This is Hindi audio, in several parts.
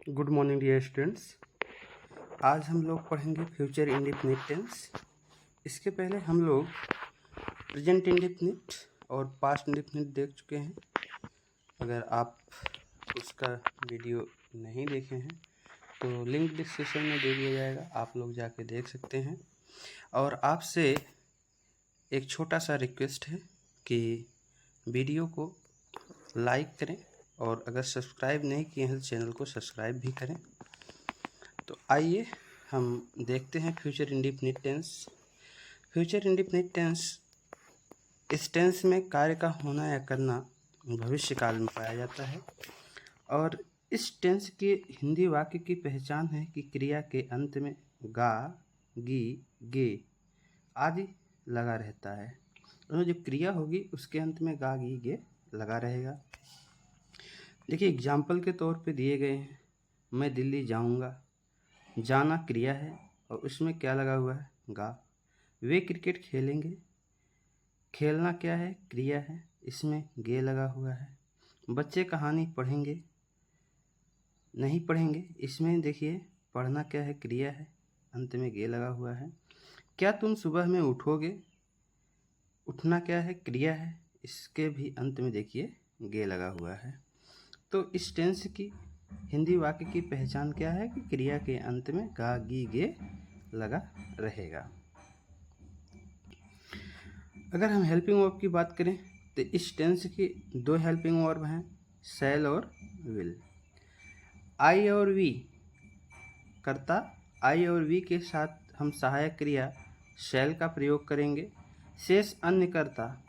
Good morning dear students. आज हम लोग पढ़ेंगे फ्यूचर इंडेफिनिट टेंस। इसके पहले हम लोग प्रेजेंट इंडेफिनिट और पास्ट इंडेफिनिट देख चुके हैं। अगर आप उसका वीडियो नहीं देखे हैं तो लिंक डिस्क्रिप्शन में दे दिया जाएगा, आप लोग जाके देख सकते हैं। और आपसे एक छोटा सा रिक्वेस्ट है कि वीडियो को लाइक करें और अगर सब्सक्राइब नहीं किए हैं तो चैनल को सब्सक्राइब भी करें। तो आइए हम देखते हैं future indefinite tense. Future indefinite tense इस टेंस में कार्य का होना या करना भविष्य काल में पाया जाता है और इस टेंस के हिंदी वाक्य की पहचान है कि क्रिया के अंत में गा, गी, गे आदि लगा रहता है। तो जो क्रिया होगी उसके अंत में गा, गी, गे लगा रहेगा। देखिए एग्जाम्पल के तौर पे दिए गए हैं, मैं दिल्ली जाऊंगा। जाना क्रिया है और उसमें क्या लगा हुआ है, गा। वे क्रिकेट खेलेंगे, खेलना क्या है, क्रिया है, इसमें गे लगा हुआ है। बच्चे कहानी पढ़ेंगे, नहीं पढ़ेंगे, इसमें देखिए पढ़ना क्या है, क्रिया है, अंत में गे लगा हुआ है। क्या तुम सुबह में उठोगे, उठना क्या है, क्रिया है, इसके भी अंत में देखिए गे लगा हुआ है। तो इस टेंस की हिंदी वाक्य की पहचान क्या है कि क्रिया के अंत में गा, गी, गे लगा रहेगा। अगर हम हेल्पिंग वर्ब की बात करें तो इस टेंस की दो हेल्पिंग वर्ब हैं, शैल और विल। आई और वी कर्ता, आई और वी के साथ हम सहायक क्रिया शैल का प्रयोग करेंगे। शेष अन्य कर्ता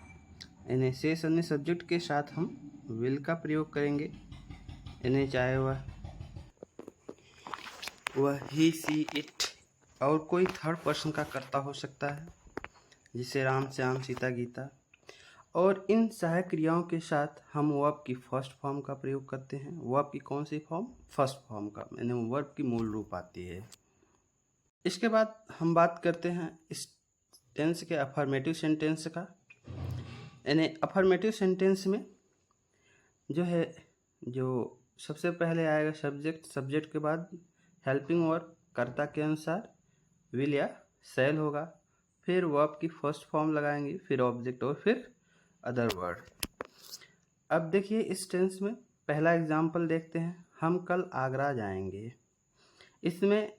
यानी शेष अन्य सब्जेक्ट के साथ हम विल का प्रयोग करेंगे, यानी चाहे वह ही, सी, इट और कोई थर्ड पर्सन का कर्ता हो सकता है, जिसे राम, श्याम, सीता, गीता। और इन सहायक क्रियाओं के साथ हम वर्ब की फर्स्ट फॉर्म का प्रयोग करते हैं। वर्ब की कौन सी फॉर्म, फर्स्ट फॉर्म का, यानी वर्ब की मूल रूप आती है। इसके बाद हम बात करते हैं इस टेंस के अफर्मेटिव सेंटेंस का। यानी अफर्मेटिव सेंटेंस में जो है, जो सबसे पहले आएगा सब्जेक्ट, सब्जेक्ट के बाद हेल्पिंग वर्ब कर्ता के अनुसार विल या शैल होगा, फिर वर्ब की फर्स्ट फॉर्म लगाएंगे, फिर ऑब्जेक्ट और फिर अदर वर्ड। अब देखिए इस टेंस में पहला एग्जाम्पल देखते हैं, हम कल आगरा जाएंगे। इसमें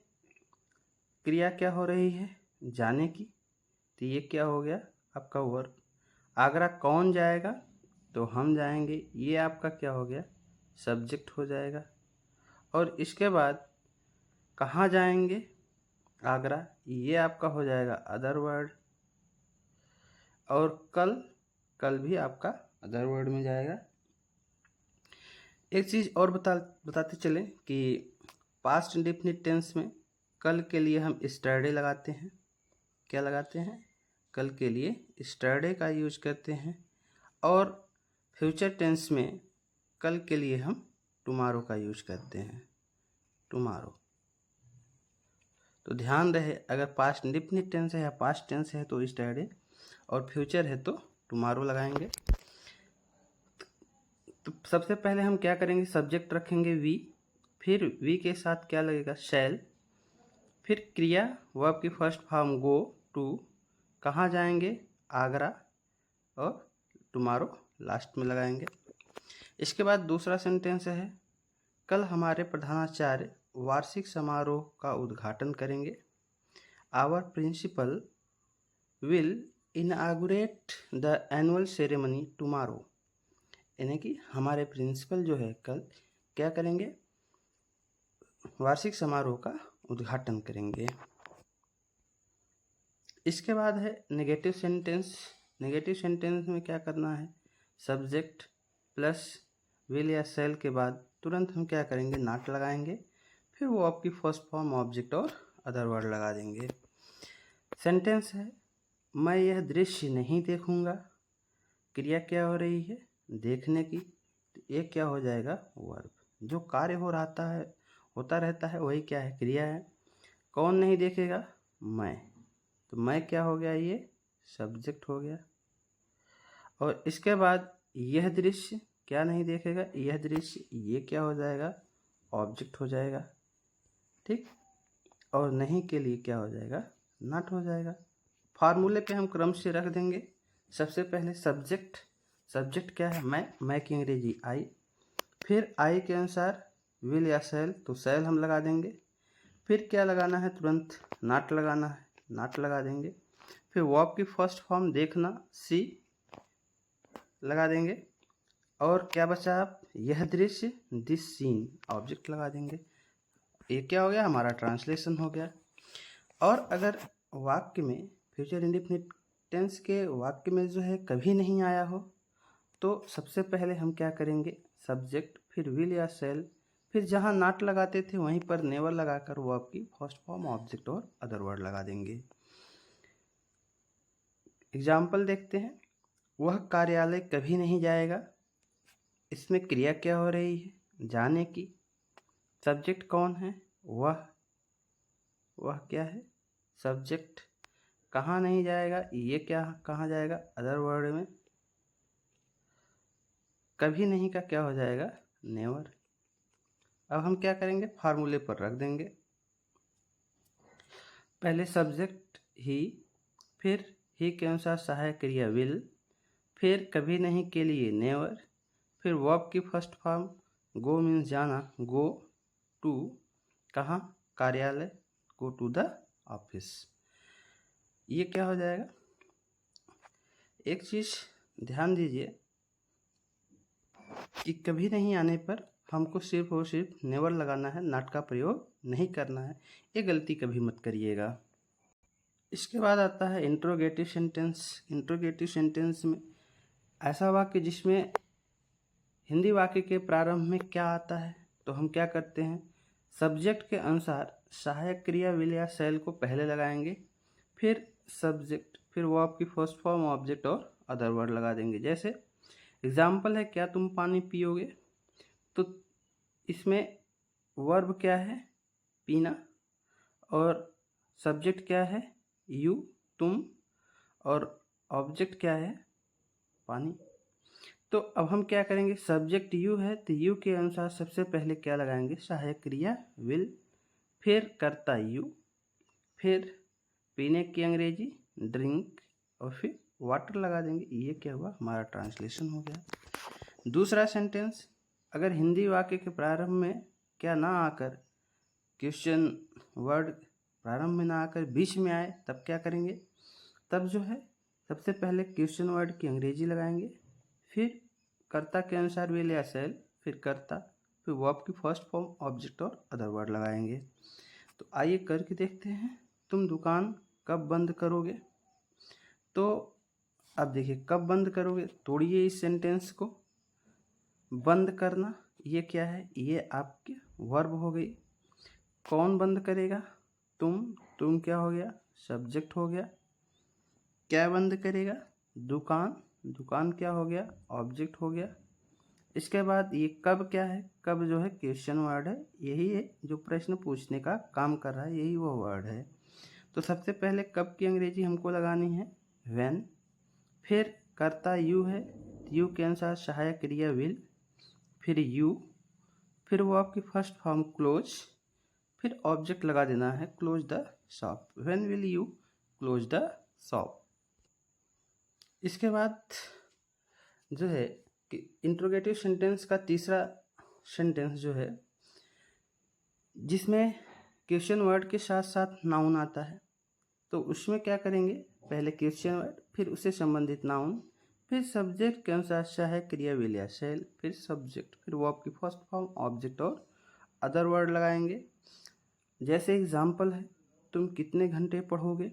क्रिया क्या हो रही है, जाने की, तो ये क्या हो गया आपका वर्ब। आगरा कौन जाएगा, तो हम जाएंगे, ये आपका क्या हो गया, सब्जेक्ट हो जाएगा। और इसके बाद कहाँ जाएंगे, आगरा, ये आपका हो जाएगा अदर वर्ड। और कल, कल भी आपका अदर वर्ड में जाएगा। एक चीज़ और बताते चलें कि पास्ट इंडेफिनिट टेंस में कल के लिए हम स्टरडे लगाते हैं। क्या लगाते हैं, कल के लिए स्टरडे का यूज करते हैं। और फ्यूचर टेंस में कल के लिए हम टुमारो का यूज करते हैं, टुमारो। तो ध्यान रहे, अगर पास्ट इंडेफिनिट टेंस है या पास्ट टेंस है तो स्टरडे, और फ्यूचर है तो टुमारो लगाएंगे। तो सबसे पहले हम क्या करेंगे, सब्जेक्ट रखेंगे वी, फिर वी के साथ क्या लगेगा, शैल, फिर क्रिया वर्ब की फर्स्ट फॉर्म गो टू, कहाँ जाएंगे, आगरा, और टुमारो लास्ट में लगाएंगे। इसके बाद दूसरा सेंटेंस है, कल हमारे प्रधानाचार्य वार्षिक समारोह का उद्घाटन करेंगे। Our principal will inaugurate the annual ceremony tomorrow, यानी कि हमारे प्रिंसिपल जो है कल क्या करेंगे, वार्षिक समारोह का उद्घाटन करेंगे। इसके बाद है नेगेटिव सेंटेंस। नेगेटिव सेंटेंस में क्या करना है, सब्जेक्ट प्लस विल या शैल के बाद तुरंत हम क्या करेंगे, नॉट लगाएंगे, फिर वो आपकी फर्स्ट फॉर्म ऑब्जेक्ट और अदर वर्ड लगा देंगे। सेंटेंस है, मैं यह दृश्य नहीं देखूंगा, क्रिया क्या हो रही है, देखने की, तो ये क्या हो जाएगा, वर्ब। जो कार्य होता रहता है वही क्या है, क्रिया है। कौन नहीं देखेगा, मैं, तो मैं क्या हो गया, ये सब्जेक्ट हो गया। और इसके बाद यह दृश्य क्या नहीं देखेगा, यह दृश्य, ये क्या हो जाएगा, ऑब्जेक्ट हो जाएगा, ठीक। और नहीं के लिए क्या हो जाएगा, नॉट हो जाएगा। फार्मूले पे हम क्रम से रख देंगे। सबसे पहले सब्जेक्ट, सब्जेक्ट क्या है, मैं की अंग्रेजी आई। फिर आई के अनुसार विल या शैल, तो शैल हम लगा देंगे। फिर क्या लगाना है, तुरंत नॉट लगाना है, नॉट लगा देंगे। फिर वर्ब की फर्स्ट फॉर्म देखना, सी लगा देंगे। और क्या बचा, आप यह दृश्य, दिस सीन, ऑब्जेक्ट लगा देंगे। ये क्या हो गया, हमारा ट्रांसलेशन हो गया। और अगर वाक्य में फ्यूचर इंडेफिनिट टेंस के वाक्य में जो है कभी नहीं आया हो, तो सबसे पहले हम क्या करेंगे, सब्जेक्ट, फिर विल या शैल, फिर जहाँ नॉट लगाते थे वहीं पर नेवर लगाकर वो आपकी फर्स्ट फॉर्म ऑब्जेक्ट और अदर वर्ड लगा देंगे। एग्जाम्पल देखते हैं। वह कार्यालय कभी नहीं जाएगा, इसमें क्रिया क्या हो रही है, जाने की। सब्जेक्ट कौन है, वह क्या है, सब्जेक्ट। कहाँ नहीं जाएगा, ये क्या कहाँ जाएगा, अदर वर्ड में। कभी नहीं का क्या हो जाएगा, नेवर। अब हम क्या करेंगे, फार्मूले पर रख देंगे। पहले सब्जेक्ट ही, फिर ही के अनुसार सहायक क्रिया विल, फिर कभी नहीं के लिए नेवर, फिर वर्ब की फर्स्ट फॉर्म गो मीन्स जाना, गो टू कहाँ, कार्यालय, गो टू द ऑफिस। ये क्या हो जाएगा, एक चीज़ ध्यान दीजिए कि कभी नहीं आने पर हमको सिर्फ और सिर्फ नेवर लगाना है, नॉट का प्रयोग नहीं करना है। ये गलती कभी मत करिएगा। इसके बाद आता है इंट्रोगेटिव सेंटेंस। इंट्रोगेटिव सेंटेंस में ऐसा वाक्य जिसमें हिंदी वाक्य के प्रारंभ में क्या आता है, तो हम क्या करते हैं, सब्जेक्ट के अनुसार सहायक क्रिया विल या शैल को पहले लगाएंगे, फिर सब्जेक्ट, फिर वर्ब की फर्स्ट फॉर्म ऑब्जेक्ट और अदर वर्ड लगा देंगे। जैसे एग्जाम्पल है, क्या तुम पानी पियोगे, तो इसमें वर्ब क्या है, पीना, और सब्जेक्ट क्या है, यू, तुम, और ऑब्जेक्ट क्या है, पानी। तो अब हम क्या करेंगे, सब्जेक्ट यू है तो यू के अनुसार सबसे पहले क्या लगाएंगे, सहायक क्रिया विल, फिर कर्ता यू, फिर पीने की अंग्रेजी ड्रिंक, और फिर वाटर लगा देंगे। ये क्या हुआ, हमारा ट्रांसलेशन हो गया। दूसरा सेंटेंस, अगर हिंदी वाक्य के प्रारंभ में क्या ना आकर, क्वेश्चन वर्ड प्रारंभ में ना आकर बीच में आए, तब क्या करेंगे, तब जो है सबसे पहले क्वेश्चन वर्ड की अंग्रेजी लगाएंगे, फिर कर्ता के अनुसार विल या शैल, फिर कर्ता, फिर वर्ब की फर्स्ट फॉर्म ऑब्जेक्ट और अदर वर्ड लगाएंगे। तो आइए करके देखते हैं। तुम दुकान कब बंद करोगे, तो अब देखिए कब बंद करोगे, तोड़िए इस सेंटेंस को। बंद करना ये क्या है, ये आपके वर्ब हो गई। कौन बंद करेगा, तुम क्या हो गया, सब्जेक्ट हो गया। क्या बंद करेगा, दुकान, दुकान क्या हो गया, ऑब्जेक्ट हो गया। इसके बाद ये कब क्या है, कब जो है क्वेश्चन वर्ड है, यही है जो प्रश्न पूछने का काम कर रहा है, यही वो वर्ड है। तो सबसे पहले कब की अंग्रेजी हमको लगानी है, व्हेन। फिर कर्ता यू है, यू के अनुसार सहायक क्रिया विल, फिर यू, फिर वो आपकी फर्स्ट फॉर्म क्लोज, फिर ऑब्जेक्ट लगा देना है close the shop, when will you close the shop. इसके बाद जो है कि इंट्रोगेटिव सेंटेंस का तीसरा सेंटेंस जो है जिसमें क्वेश्चन वर्ड के साथ साथ नाउन आता है, तो उसमें क्या करेंगे, पहले क्वेश्चन वर्ड, फिर उससे संबंधित नाउन, फिर सब्जेक्ट के अनुसार सहायक क्रिया विल या शैल, फिर सब्जेक्ट, फिर वर्ब की फर्स्ट फॉर्म ऑब्जेक्ट और अदर वर्ड लगाएंगे। जैसे एग्जाम्पल है, तुम कितने घंटे पढ़ोगे।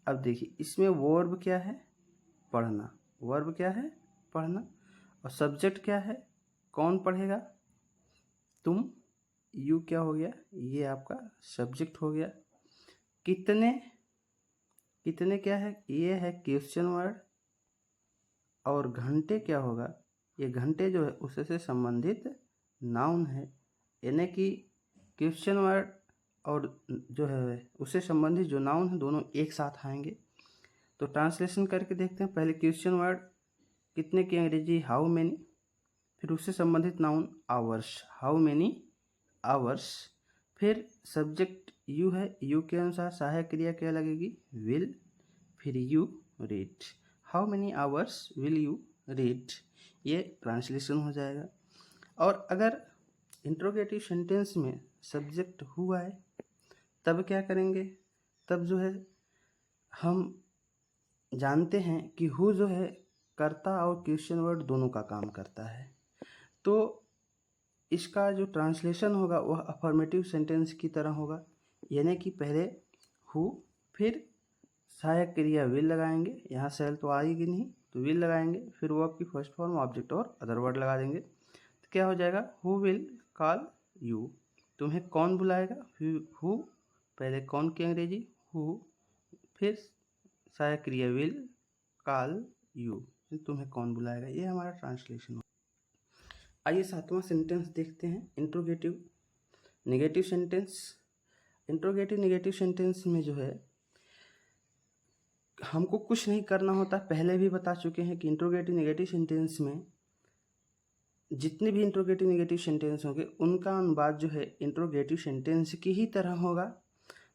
अब देखिए इसमें वर्ब क्या है, पढ़ना, वर्ब क्या है, पढ़ना, और सब्जेक्ट क्या है, कौन पढ़ेगा, तुम, यू क्या हो गया, ये आपका सब्जेक्ट हो गया। कितने, कितने क्या है, ये है क्वेश्चन वर्ड, और घंटे क्या होगा, ये घंटे जो है उससे संबंधित नाउन है, यानी कि क्वेश्चन वर्ड और जो है उससे संबंधित जो नाउन है दोनों एक साथ आएंगे। तो ट्रांसलेशन करके देखते हैं। पहले क्वेश्चन वर्ड कितने की अंग्रेजी हाउ मेनी, फिर उससे संबंधित noun hours, how many hours, फिर सब्जेक्ट यू है, यू के अनुसार सहायक क्रिया क्या लगेगी, विल, फिर you read, how many hours will you read, ये ट्रांसलेशन हो जाएगा। और अगर इंट्रोगेटिव सेंटेंस में सब्जेक्ट हु आए तब क्या करेंगे, तब जो है हम जानते हैं कि हु जो है कर्ता और क्वेश्चन वर्ड दोनों का काम करता है, तो इसका जो ट्रांसलेशन होगा वह अफर्मेटिव सेंटेंस की तरह होगा, यानी कि पहले हु, फिर सहायक क्रिया विल लगाएंगे, यहाँ सेल तो आएगी नहीं तो विल लगाएंगे, फिर वो आपकी फर्स्ट फॉर्म ऑब्जेक्ट और अदर वर्ड लगा देंगे, तो क्या हो जाएगा, हु विल कॉल यू, तुम्हें कौन बुलाएगा, हु, पहले कौन की अंग्रेजी हु, फिर सहायक क्रिया विल कॉल यू, तुम्हें कौन बुलाएगा, ये हमारा ट्रांसलेशन हो। आइए 7वां सेंटेंस देखते हैं, interrogative negative sentence. Interrogative negative sentence में जो है हमको कुछ नहीं करना होता, पहले भी बता चुके हैं कि इंट्रोगेटिव नेगेटिव सेंटेंस में जितने भी इंट्रोगेटिव नेगेटिव सेंटेंस होंगे उनका अनुवाद जो है इंट्रोगेटिव सेंटेंस की ही तरह होगा,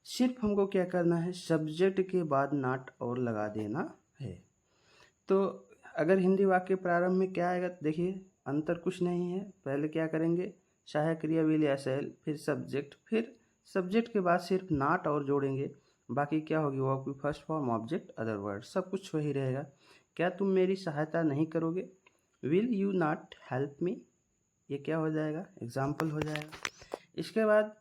सिर्फ हमको क्या करना है, सब्जेक्ट के बाद नॉट और लगा देना है। तो अगर हिंदी वाक्य प्रारंभ में क्या आएगा, देखिए अंतर कुछ नहीं है, पहले क्या करेंगे, सहायक क्रिया विल या सेल, फिर सब्जेक्ट के बाद सिर्फ नॉट और जोड़ेंगे, बाकी क्या होगी, वो आपकी first form object other word सब कुछ वही रहेगा। क्या तुम मेरी सहायता नहीं करोगे, will you not help me, ये क्या हो जाएगा, एग्जाम्पल हो जाएगा। इसके बाद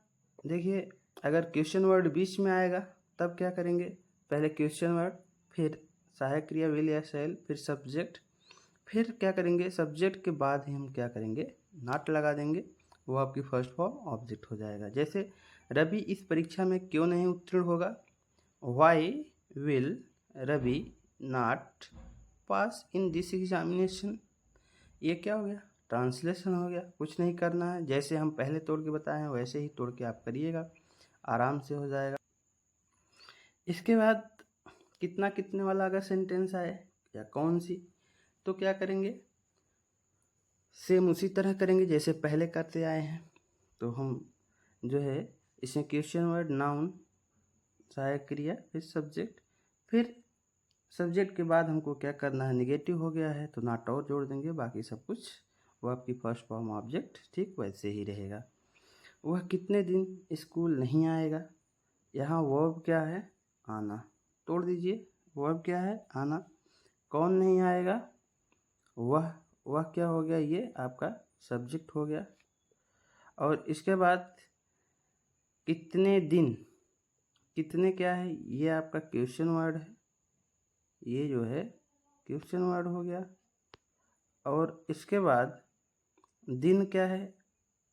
देखिए अगर क्वेश्चन वर्ड बीच में आएगा तब क्या करेंगे, पहले क्वेश्चन वर्ड, फिर सहायक क्रिया विल या सेल, फिर सब्जेक्ट, फिर क्या करेंगे, सब्जेक्ट के बाद ही हम क्या करेंगे, नॉट लगा देंगे, वो आपकी फर्स्ट फॉर्म ऑब्जेक्ट हो जाएगा। जैसे रवि इस परीक्षा में क्यों नहीं उत्तीर्ण होगा, why will Ravi not pass in this examination, ये क्या हो गया, ट्रांसलेशन हो गया, कुछ नहीं करना है, जैसे हम पहले तोड़ के बताए हैं वैसे ही तोड़ के आप करिएगा, आराम से हो जाएगा। इसके बाद कितना कितने वाला अगर सेंटेंस आए या कौन सी, तो क्या करेंगे, सेम उसी तरह करेंगे जैसे पहले करते आए हैं। तो हम जो है इसमें क्वेश्चन वर्ड, नाउन, सहायक क्रिया, फिर सब्जेक्ट के बाद हमको क्या करना है, निगेटिव हो गया है तो नॉट और जोड़ देंगे, बाकी सब कुछ वो आपकी फर्स्ट फॉर्म ऑब्जेक्ट ठीक वैसे ही रहेगा। वह कितने दिन स्कूल नहीं आएगा, यहाँ वर्ब क्या है, आना, तोड़ दीजिए, वर्ब क्या है, आना, कौन नहीं आएगा, वह क्या हो गया, ये आपका सब्जेक्ट हो गया। और इसके बाद कितने दिन, कितने क्या है, ये आपका क्वेश्चन वर्ड है, ये जो है क्वेश्चन वर्ड हो गया। और इसके बाद दिन क्या है,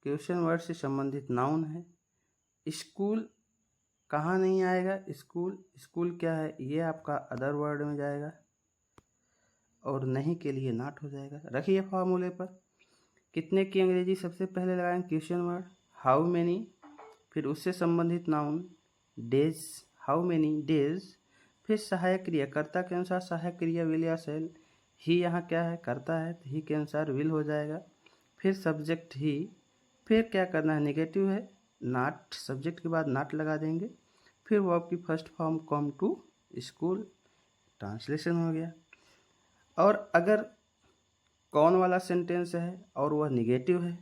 क्वेश्चन वर्ड से संबंधित नाउन है। स्कूल कहाँ नहीं आएगा, स्कूल क्या है, ये आपका अदर वर्ड में जाएगा, और नहीं के लिए नॉट हो जाएगा। रखिए फॉर्मूले पर, कितने की अंग्रेजी सबसे पहले लगाएंगे, क्वेश्चन वर्ड, हाउ मेनी, फिर उससे संबंधित noun days, how many days, फिर सहायक क्रिया, कर्ता के अनुसार सहायक क्रिया विल या सेल, ही यहाँ क्या है, करता है तो ही के अनुसार विल हो जाएगा, फिर सब्जेक्ट ही, फिर क्या करना है, नेगेटिव है नॉट, सब्जेक्ट के बाद नॉट लगा देंगे, फिर वो आपकी first form come to school, translation हो गया। और अगर कौन वाला सेंटेंस है और वह निगेटिव है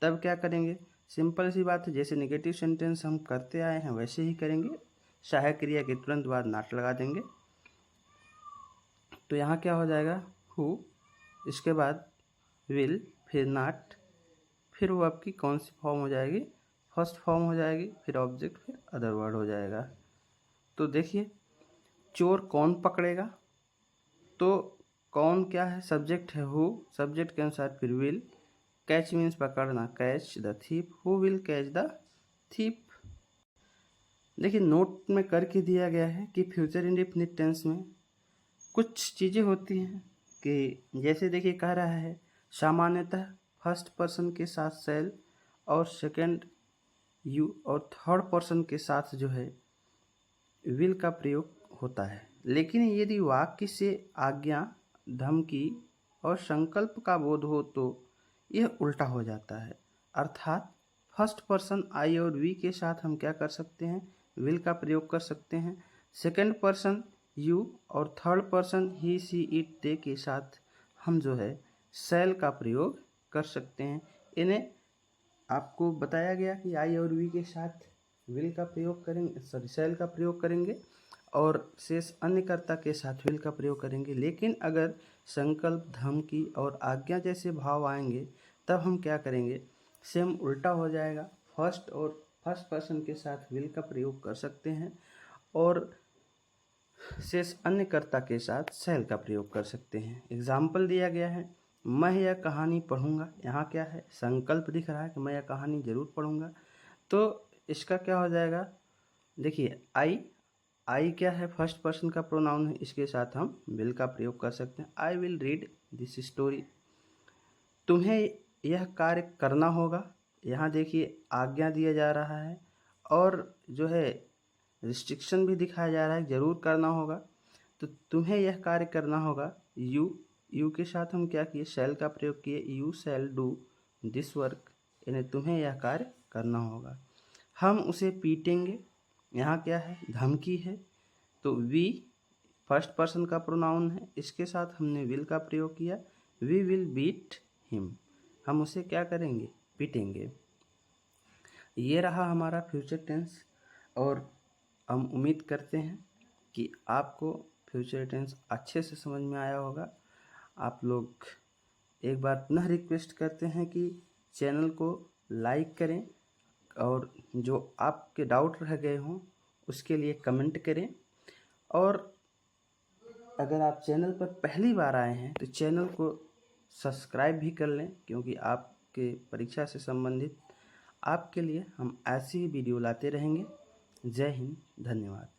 तब क्या करेंगे, सिंपल सी बात है, जैसे निगेटिव सेंटेंस हम करते आए हैं वैसे ही करेंगे, सहायक क्रिया के तुरंत बाद नॉट लगा देंगे, तो यहाँ क्या हो जाएगा, हु, इसके बाद विल, फिर नॉट, फिर वो आपकी कौन सी फॉर्म हो जाएगी, फर्स्ट फॉर्म हो जाएगी, फिर ऑब्जेक्ट, फिर अदर वर्ड हो जाएगा। तो देखिए चोर कौन पकड़ेगा, तो कौन क्या है, सब्जेक्ट है हु, सब्जेक्ट के अनुसार फिर विल, कैच मीन्स पकड़ना, catch the thief, who will catch the thief. देखिए नोट में करके दिया गया है कि फ्यूचर इंडेफिनिट टेंस में कुछ चीज़ें होती हैं कि जैसे देखिए कह रहा है सामान्यतः फर्स्ट पर्सन के साथ सेल और सेकंड यू और थर्ड पर्सन के साथ जो है विल का प्रयोग होता है, लेकिन यदि वाक्य से आज्ञा, धमकी और संकल्प का बोध हो तो यह उल्टा हो जाता है, अर्थात फर्स्ट पर्सन आई और वी के साथ हम क्या कर सकते हैं, विल का प्रयोग कर सकते हैं। सेकंड पर्सन यू और third person he see it they के साथ हम जो है शैल का प्रयोग कर सकते हैं। इन्हें आपको बताया गया कि आई और वी के साथ विल का प्रयोग करेंगे, सॉरी शैल का प्रयोग करेंगे और शेष अन्य कर्ता के साथ विल का प्रयोग करेंगे। लेकिन अगर संकल्प, धमकी और आज्ञा जैसे भाव आएंगे तब हम क्या करेंगे, सेम उल्टा हो जाएगा। फर्स्ट पर्सन के साथ विल का प्रयोग कर सकते हैं और शेष अन्य कर्ता के साथ शैल का प्रयोग कर सकते हैं। एग्जाम्पल दिया गया है, मैं यह कहानी पढ़ूंगा। यहाँ क्या है, संकल्प दिख रहा है कि मैं यह कहानी जरूर पढ़ूंगा। तो इसका क्या हो जाएगा, देखिए आई क्या है, फर्स्ट पर्सन का प्रोनाउन है, इसके साथ हम विल का प्रयोग कर सकते हैं। I will read this story. तुम्हें यह कार्य करना होगा। यहाँ देखिए आज्ञा दिया जा रहा है और जो है रिस्ट्रिक्शन भी दिखाया जा रहा है, जरूर करना होगा। तो तुम्हें यह कार्य करना होगा। यू के साथ हम क्या किए, शैल का प्रयोग किए। You shall do this work, यानी तुम्हें यह कार्य करना होगा। हम उसे पीटेंगे। यहाँ क्या है, धमकी है। तो वी फर्स्ट पर्सन का प्रोनाउन है, इसके साथ हमने विल का प्रयोग किया। वी विल बीट हिम, हम उसे क्या करेंगे, पीटेंगे। ये रहा हमारा फ्यूचर टेंस और हम उम्मीद करते हैं कि आपको फ्यूचर टेंस अच्छे से समझ में आया होगा। आप लोग एक बार पुनः रिक्वेस्ट करते हैं कि चैनल को लाइक करें और जो आपके डाउट रह गए हों उसके लिए कमेंट करें। और अगर आप चैनल पर पहली बार आए हैं तो चैनल को सब्सक्राइब भी कर लें, क्योंकि आपके परीक्षा से संबंधित आपके लिए हम ऐसी ही वीडियो लाते रहेंगे। जय हिंद, धन्यवाद।